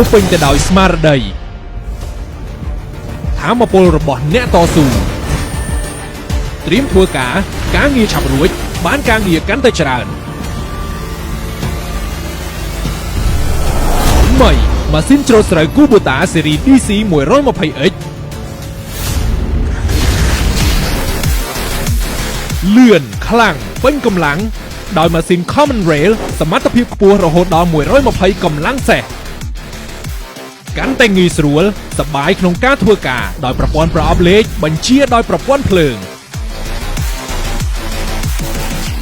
ពោពេញទៅដោយស្មារតីធម៌ពលរបស់អ្នកតស៊ូត្រៀមធ្វើការងារឆាប់រួចបានការងារកាន់តែច្រើនថ្មីម៉ាស៊ីនច្រូតស្រូវ Kubota ស៊េរី DC 120X លឿនខ្លាំងពេញកម្លាំងដោយម៉ាស៊ីន Common Rail សមត្ថភាពខ្ពស់រហូតដល់120កម្លាំងសេះកាន់តែងាយស្រួលសប្បាយក្នុងការធ្វើការដោយប្រព័ន្ធប្រអប់លេខបញ្ជាដោយប្រព័ន្ធភ្លើង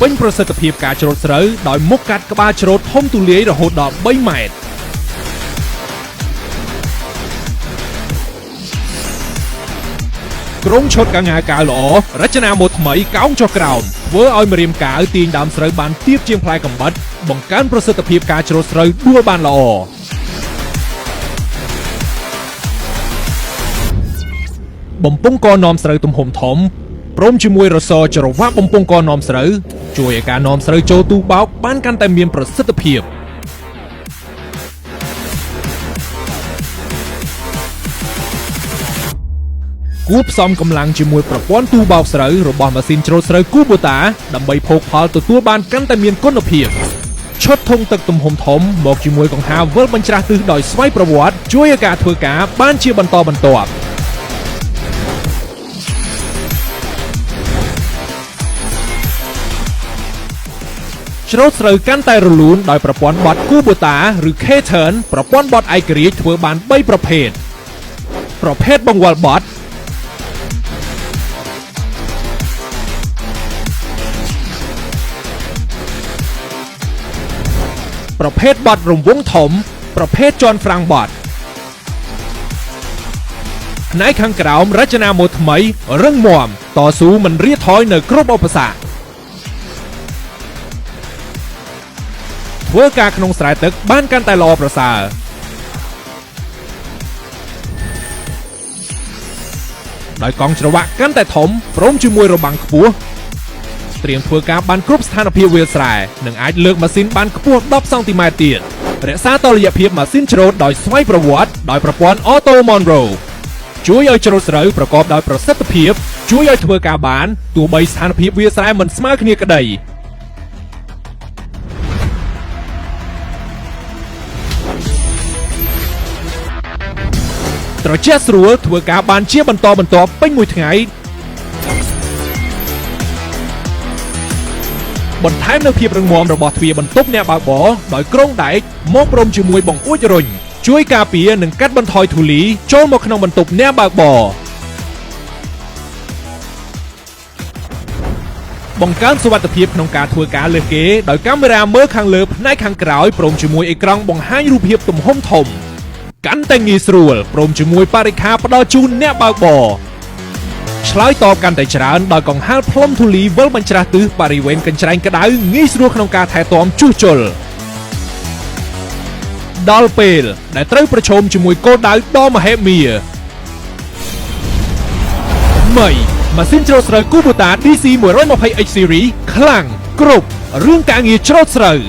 ពេញប្រសិទ្ធភាពការច្រូតស្រូវដោយមុខកាត់ក្បាលច្រូតធំទូលាយរហូតដល់3ម៉ែត្រក្រុមឈុតកង្ហាកាវល្អរចនាម៉ូដថ្មីកោងចុះក្រោមធ្វើឲ្យម្រាមកាវទាញដើមស្រូវបានទាបជាងផ្លែកំបិតបង្កើនប្រសិទ្ធភាពការច្រូតស្រូវដួលបានល្អបំពង់កនាំស្រូវទំហំធំព្រមជាមួយរសច្រវាក់បំពង់កនាំស្រូវជួយឲ្យការនាំស្រូវចូលទូបោកបានកាន់តែមានប្រសិទ្ធភាពគួបផ្សំកម្លាំងជាមួយប្រព័ន្ធទូបោកស្រូវរបស់ម៉ាស៊ីនច្រូតស្រូវ Kubota ដើម្បីភោគផលទទួលបានកាន់តែមានគុណភាពឈុតធុងទឹកទំហំធំមកជាមួយកង្ហាវិលបញ្ច្រាស់ទិសដោយស្វ័យប្រវត្តិជួយឲ្យការធ្វើការបានជាបន្តបន្ទាប់ច្រូតស្រូវកាន់តែរលូនដោយប្រព័ន្ធបត់ Kubota ឬ K-turn ប្រព័ន្ធបត់ឯករាជ្យធ្វើបាន3ប្រភេទបង្វិលបត់ប្រភេទបត់រង្វង់ធំប្រភេទជាន់ហ្វ្រាំងបត់ផ្នែកខាងក្រោមរចនាម៉ូដថ្មីរឹងមាំតស៊ូមិនរាថយនៅគ្រប់ឧបសគ្គធ្វើការក្នុងស្រែទឹកបានកាន់តែល្អប្រសើរដោយកង់ច្រវាក់កាន់តែធំព្រមជាមួយរបាំងខ្ពស់ត្រៀមធ្វើការបានគ្រប់ស្ថានភាពវាលស្រែនិងអាចលើកម៉ាស៊ីនបានខ្ពស់10សង់ទីម៉ែត្រទៀតរក្សាតុល្យភាពម៉ាស៊ីនច្រូតដោយស្វ័យប្រវត្តិដោយប្រព័ន្ធ Auto Monroe ជួយឲ្យច្រូតស្រូវប្រកបដោយប្រសិទ្ធភាពជួយឲ្យធ្វើការបានទោះបីស្ថានភាពវាលស្រែមិនស្មើគ្នាក្តីត្រជាក់ស្រួលធ្វើការបានជាបន្តបន្ទាប់ពេញមួយថ្ងៃបន្ថែមនូវភាពរឹងមាំរបស់ទ្វារបន្ទប់អ្នកបើកបរដោយក្រងដែកមកព្រមជាមួយបង្អួចរុញជួយការពារនិងកាត់បន្ថយធូលីចូលមកក្នុងបន្ទប់អ្នកបើកបរបង្កើនសុវត្ថិភាពក្នុងការធ្វើការលើគេដោយកាមេរ៉ាមើលខាងលើផ្នែកខាងក្រោយព្រមជាមួយអេក្រង់បង្ហាញរូបភាពទំហំធំកាន់តែងាយស្រួលព្រមជាមួយបរិក្ខារផ្ដល់ជូនអ្នកបើកបរឆ្លើយតបកាន់តែច្រើនដោយកង្ហារផ្លុំធូលីវិលបញ្ច្រាស់ទិសបរិវេណកញ្ច្រែងក្តៅងាយស្រួលក្នុងការថែទាំជួសជុលដល់ពេលដែលត្រូវប្រឈមជាមួយគោលដៅដ៏មហិមាថ្មីម៉ាស៊ីនច្រូតស្រូវ Kubota DC 120H Series ខ្លាំងគ្រប់រឿងការងារច្រូតស្រូវ